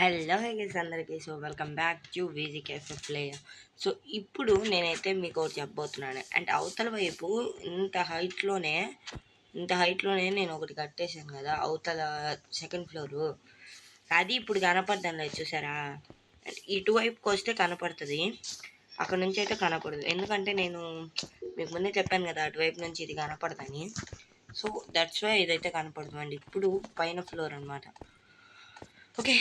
Hello guys అందరికీ. So welcome back to VG cafe player. So ఇప్పుడు నేనైతే మీకు ఒకటి చెప్పబోతున్నాను. అండ్ అవతల వైపు ఇంత హైట్లోనే నేను ఒకటి కట్టేశాను కదా, అవతల సెకండ్ ఫ్లోరు. అది ఇప్పుడు కనపడడం లేదు, చూసారా? అండ్ ఇటువైపుకి వస్తే కనపడుతుంది, అక్కడ నుంచి అయితే కనపడదు. ఎందుకంటే నేను మీకు ముందే చెప్పాను కదా, అటువైపు నుంచి ఇది కనపడదని. సో దట్స్ వై ఇదైతే కనపడుతుంది. అండ్ ఇప్పుడు పైన ఫ్లోర్ అనమాట. ఓకే,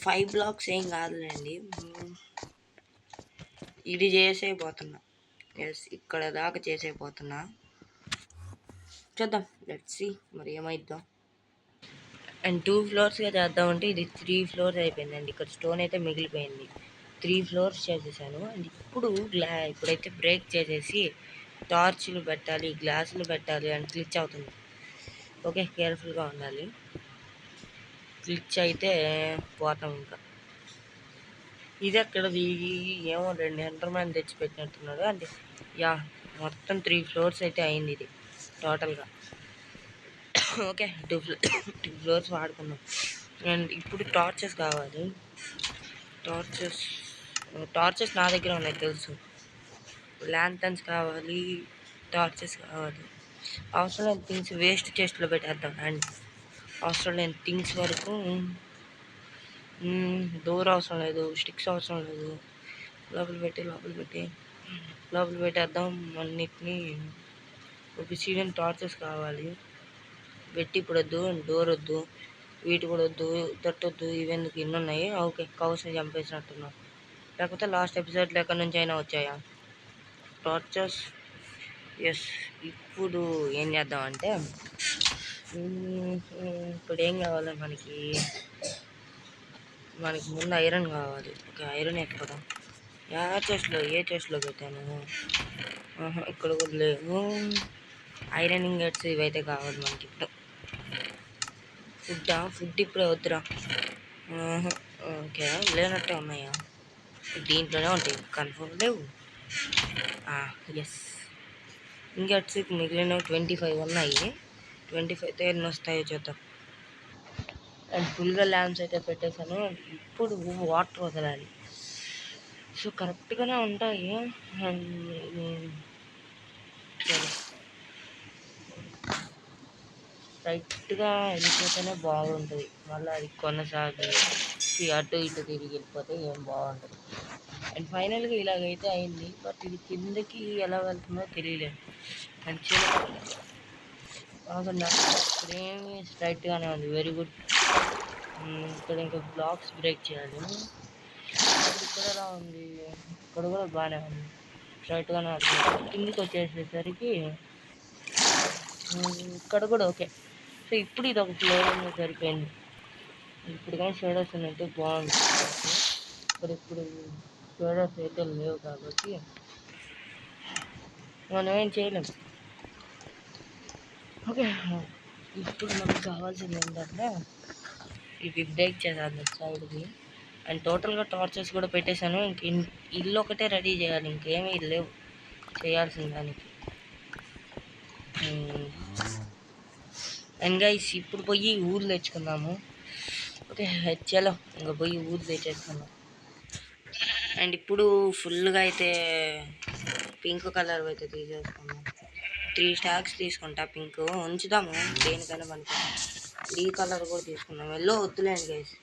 5 బ్లాక్స్ ఏం కాదులేండి. ఇది చేసేపోతున్నా. ఎస్, ఇక్కడ దాకా చేసేపోతున్నా. చూద్దాం, లెట్స్ సీ మరి ఏమైద్దాం. అండ్ 2 ఫ్లోర్స్గా చేద్దామంటే ఇది 3 ఫ్లోర్స్ అయిపోయిందండి. ఇక్కడ స్టోన్ అయితే మిగిలిపోయింది. 3 ఫ్లోర్స్ చేసేసాను. అండ్ ఇప్పుడైతే బ్రేక్ చేసేసి టార్చ్లు పెట్టాలి, గ్లాసులు పెట్టాలి. అండ్ గ్లిచ్ అవుతుంది. ఓకే, కేర్ఫుల్గా ఉండాలి. గ్లిచ్ అయితే పోతాం ఇంకా. ఇది అక్కడది ఏమో 2 ఎంటర్మ్యాన్ తెచ్చి పెట్టినట్టున్నాడు. అంటే మొత్తం 3 ఫ్లోర్స్ అయితే అయింది ఇది టోటల్గా. ఓకే, 2 ఫ్లోర్స్ వాడుకున్నాం. అండ్ ఇప్పుడు టార్చెస్ కావాలి. టార్చెస్ నా దగ్గర ఉన్నాయి తెలుసు. ల్యాంటర్న్స్ కావాలి, టార్చెస్ కావాలి. అవసరం లేని థింగ్స్ వేస్ట్ చెస్ట్లో పెట్టేద్దాం. అండ్ అవసరం లేని థింగ్స్ వరకు డోర్ అవసరం లేదు, స్టిక్స్ అవసరం లేదు. లోపల పెట్టేద్దాం అన్నిటినీ. ఒబిసిడియన్ టార్చెస్ కావాలి. పెట్టి ఇప్పుడు వద్దు, డోర్ వద్దు, వీటి కూడా వద్దు, తట్టొద్దు. ఇవెందుకు ఇన్ని ఉన్నాయి? ఓకే, కౌస్ని చంపేసినట్టున్నాం. లేకపోతే లాస్ట్ ఎపిసోడ్లో ఎక్కడి నుంచి అయినా వచ్చాయా టార్చెస్? ఎస్. ఇప్పుడు ఏం చేద్దామంటే ఇప్పుడు ఏం కావాలి మనకి ముందు ఐరన్ కావాలి. Okay, iron ఎత్తుకోదాం. ఏ చెస్ట్లో పెట్టాను? ఇక్కడ కూడా లేవు. ఐరన్ ఇంగట్స్ ఇవైతే కావాలి మనకి ఇప్పుడు. ఫుడ్ ఇప్పుడే వద్దురా. ఓకే, లేనట్టే ఉన్నాయా? దీంట్లోనే ఉంటాయి, కన్ఫర్మ్ లేవు. ఎస్, ఇంగట్స్ మిగిలిన 25 ఉన్నాయి. 25తో ఎన్ని వస్తాయో చూద్దాం. అండ్ ఫుల్గా ల్యాంప్స్ అయితే పెట్టేశాను. ఇప్పుడు వాటర్ వదలాలి. సో కరెక్ట్గానే ఉంటాయి. రైట్గా వెళ్ళిపోతేనే బాగుంటుంది. మళ్ళీ అది కొనసాగి అటు ఇటు తిరిగి వెళ్ళిపోతే ఏం బాగుంటుంది. అండ్ ఫైనల్గా ఇలాగైతే అయింది. బట్ ఇది కిందకి ఎలా వెళ్తుందో తెలియలేదు. మంచిగా బాగున్నా, ఇప్పుడేమి స్ట్రైట్గానే ఉంది. Very good. ఇక్కడ ఇంకా బ్లాక్స్ బ్రేక్ చేయాలి. ఇక్కడ ఎలా ఉంది? ఇక్కడ కూడా బాగానే ఉంది, స్ట్రైట్గానే ఉంది. కిందికి వచ్చేసేసరికి ఇక్కడ కూడా ఓకే. సో ఇప్పుడు ఇది ఒక ఫ్లోర్ సరిపోయింది. ఇప్పుడు కానీ షేడర్స్ ఉన్నట్టు బాగుంది. ఇప్పుడు షేడర్స్ అయితే లేవు కాబట్టి మనం ఏం చేయలేం. ఓకే, ఇప్పుడు మనకు కావాల్సింది ఏంటంటే ఇది బ్రేక్ చేయాలి సైడ్కి. అండ్ టోటల్గా టార్చెస్ కూడా పెట్టేశాను. ఇల్లు ఒకటే రెడీ చేయాలి, ఇంకేమీ లేవు చేయాల్సిన దానికి. అండ్ గైస్ ఇప్పుడు పోయి ఊరు తెచ్చుకుందాము. ఓకే, చలో ఇంకా పోయి ఊరు తెచ్చేసుకుందాం. అండ్ ఇప్పుడు ఫుల్గా అయితే పింక్ కలర్ అయితే తీసేసుకుందాం. 3 స్టాక్స్ తీసుకుంటా. పింక్ ఉంచుదాము, దేనికైనా మనకి. ఈ కలర్ కూడా తీసుకుందాం. ఎల్లో వద్దులేండి గైస్,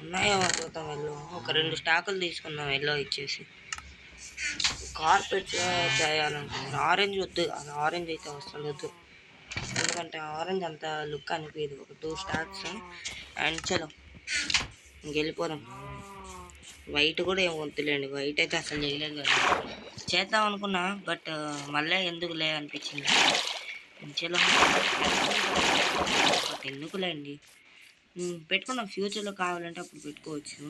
ఉన్నాయో చూద్దాం. ఎల్లో ఒక 2 స్టాకులు తీసుకుందాం. ఎల్లో ఇచ్చేసి కార్పెట్స్ చేయాలనుకున్నాను. ఆరెంజ్ వద్దు, అది ఆరెంజ్ అయితే అసలు వద్దు. ఎందుకంటే ఆరెంజ్ అంత లుక్ అనిపించదు. ఒక 2 స్టాక్స్. అండ్ చలో ఇంకెళ్ళిపోదాం. వైట్ కూడా ఏం వద్దులేండి, వైట్ అయితే అసలు చేయలేదు కదా. చేద్దాం అనుకున్నా, బట్ మళ్ళీ ఎందుకు లే అనిపించింది. చలో బట్ ఎందుకులేండి, పెట్టుకున్నాం. ఫ్యూచర్లో కావాలంటే అప్పుడు పెట్టుకోవచ్చు.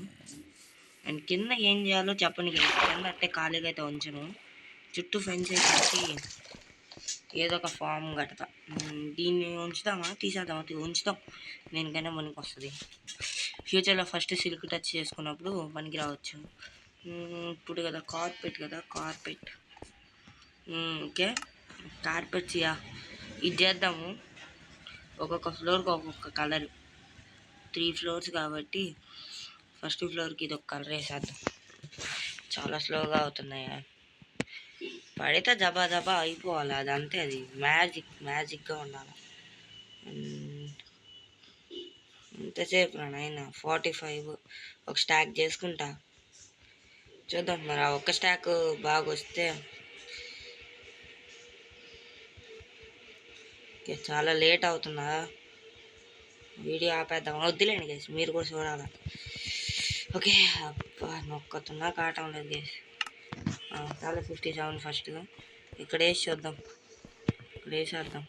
అండ్ కింద ఏం చేయాలో చెప్పండి. కింద అట్టే ఖాళీగా అయితే ఉంచను, చుట్టూ ఫెన్స్ వేసి ఏదో ఒక ఫామ్ కడతా. దీన్ని ఉంచుదామా తీసేద్దామా? ఉంచుతాం, దేనికైనా మనకి వస్తుంది. ఫ్యూచర్లో ఫస్ట్ సిల్క్ టచ్ చేసుకున్నప్పుడు పనికి రావచ్చు. ఇప్పుడు కదా కార్పెట్. ఓకే, కార్పెట్స్ ఇది చేద్దాము. ఒక్కొక్క ఫ్లోర్కి ఒక్కొక్క కలర్, 3 ఫ్లోర్స్ కాబట్టి ఫస్ట్ ఫ్లోర్కి ఇది ఒక కలర్ వేసేద్దాం. చాలా స్లోగా అవుతున్నాయి. పడితే జబా జబా అయిపోవాలి, అది అంతే. అది మ్యాజిక్గా ఉండాలి. ఎంతసేపు నాయన 45 ఒక స్టాక్ చేసుకుంటా. చూద్దాం మరి ఆ ఒక్క స్టాక్ బాగా వస్తే. ఓకే, చాలా లేట్ అవుతుందా? వీడియో ఆపేద్దాం. వద్దులేండి గేస్, మీరు కూడా చూడాలి. ఓకే, అబ్బా నొక్కతున్నా కావటం లేదు గేస్. చాలా 57 ఫస్ట్ ఇక్కడ వేసి చూద్దాం. ఇక్కడ వేసేద్దాం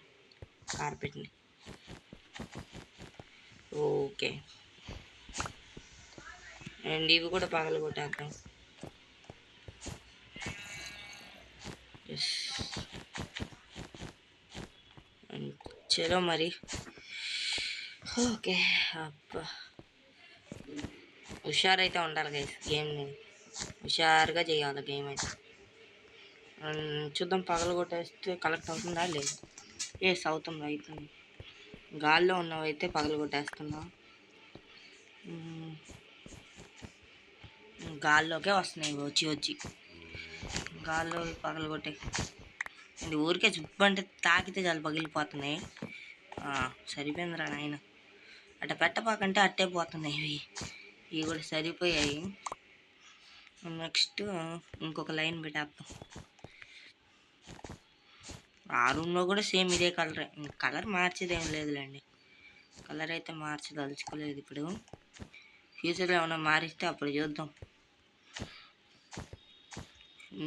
కార్పెట్ని. ఓకే, అండ్ ఇవి కూడా పగలు కొట్టేద్దాం. చలో మరి. ఓకే, అబ్బా హుషారైతే ఉండాలి గైస్. గేమ్ని హుషారుగా చేయాలి గేమ్ అయితే. చూద్దాం పగలు కొట్టేస్తే కలెక్ట్ అవుతుందా లేదు. ఎస్ అవుతుంది, అవుతుంది. గాల్లో ఉన్నవైతే పగలు కొట్టేస్తున్నా. గాల్లోకే వస్తున్నాయి వచ్చి గాల్లో పగలు కొట్టే. అండ్ ఊరికే చుప్పంటే తాకితే చాలు పగిలిపోతున్నాయి. సరిపోయిందిరా నాయన. అట్ట పెట్టపాకంటే అట్టే పోతున్నాయి. ఇవి కూడా సరిపోయాయి. నెక్స్ట్ ఇంకొక లైన్ పెట్టేద్దాం. ఆ రూమ్లో కూడా సేమ్ ఇదే కలర్. కలర్ మార్చేది ఏం లేదులేండి. కలర్ అయితే మార్చదలుచుకోలేదు ఇప్పుడు. ఫ్యూచర్లో ఏమైనా మారిస్తే అప్పుడు చూద్దాం.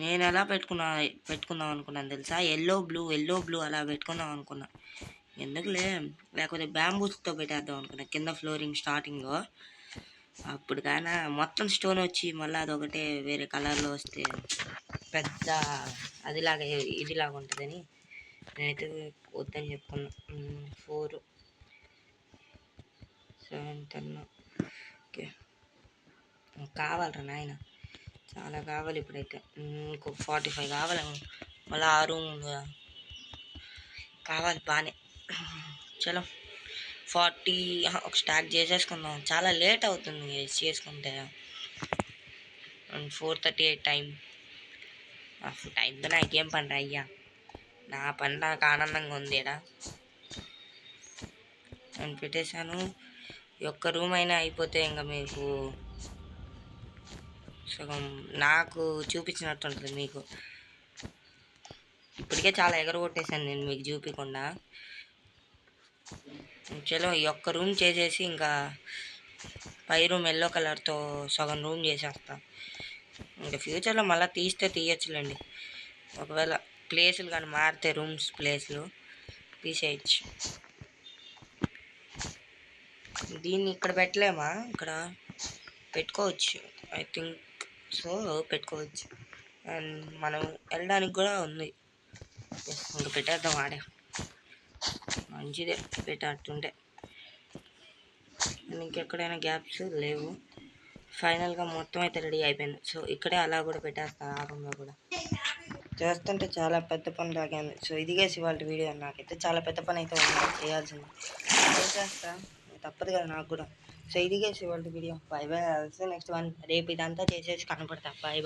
నేను ఎలా పెట్టుకుందాం అనుకున్నాను తెలుసా? ఎల్లో బ్లూ అలా పెట్టుకుందాం అనుకున్నా. ఎందుకులే, లేకపోతే బ్యాంబూస్తో పెట్టేద్దాం అనుకున్నా కింద ఫ్లోరింగ్ స్టార్టింగ్లో. అప్పుడు కానీ మొత్తం స్టోన్ వచ్చి మళ్ళీ అదొకటే వేరే కలర్లో వస్తే పెద్ద అదిలాగా ఇదిలాగా ఉంటుందని నేనైతే వద్దని చెప్పుకున్నా. 4 7 10. ఓకే, కావాలరా నాయన, చాలా కావాలి ఇప్పుడైతే. ఇంకొక 45 కావాలి. మళ్ళీ 6 కావాలి బాగానే. చలో 40 ఒక స్టార్ట్ చేసేసుకుందాం. చాలా లేట్ అవుతుంది చేసుకుంటే. 4:38 టైంతో నాకేం పని రా అయ్యా. నా పని నాకు ఆనందంగా ఉంది. నేను పెట్టేశాను. ఈ ఒక్క రూమ్ అయినా అయిపోతే ఇంకా మీకు సగం నాకు చూపించినట్టు ఉంటుంది. మీకు ఇప్పటికే చాలా ఎగరగొట్టేశాను నేను మీకు చూపించకుండా. చలో ఈ ఒక్క రూమ్ చేసేసి ఇంకా పై రూమ్ ఎల్లో కలర్తో సగం రూమ్ చేసేస్తా. ఇంకా ఫ్యూచర్లో మళ్ళీ తీస్తే తీయచ్చులేండి. ఒకవేళ ప్లేసులు కానీ మారితే రూమ్స్ ప్లేస్లు తీసేయచ్చు. దీన్ని ఇక్కడ పెట్టలేమా? ఇక్కడ పెట్టుకోవచ్చు, ఐ థింక్ సో. పెట్టుకోవచ్చు. అండ్ మనం వెళ్ళడానికి కూడా ఉంది. ఇంకా పెట్టేద్దాం ఆడే. మంచిదే పెట్టేట్టుంటే. ఇంకెక్కడైనా గ్యాప్స్ లేవు. ఫైనల్గా మొత్తం అయితే రెడీ అయిపోయింది. సో ఇక్కడే అలా కూడా పెట్టేస్తాను. ఆ రూమ్లో కూడా చేస్తుంటే చాలా పెద్ద పని లాగాను. సో ఇదిగే ఇవాళ వీడియో. నాకైతే చాలా పెద్ద పని అయితే ఉంది, చేయాల్సింది చేసేస్తా, తప్పదు కదా నాకు కూడా. సో ఇదిగే ఇవాళ వీడియో. బాయ్. నెక్స్ట్ వన్ రేపు ఇదంతా చేసేసి కనపడతా. బాయ్.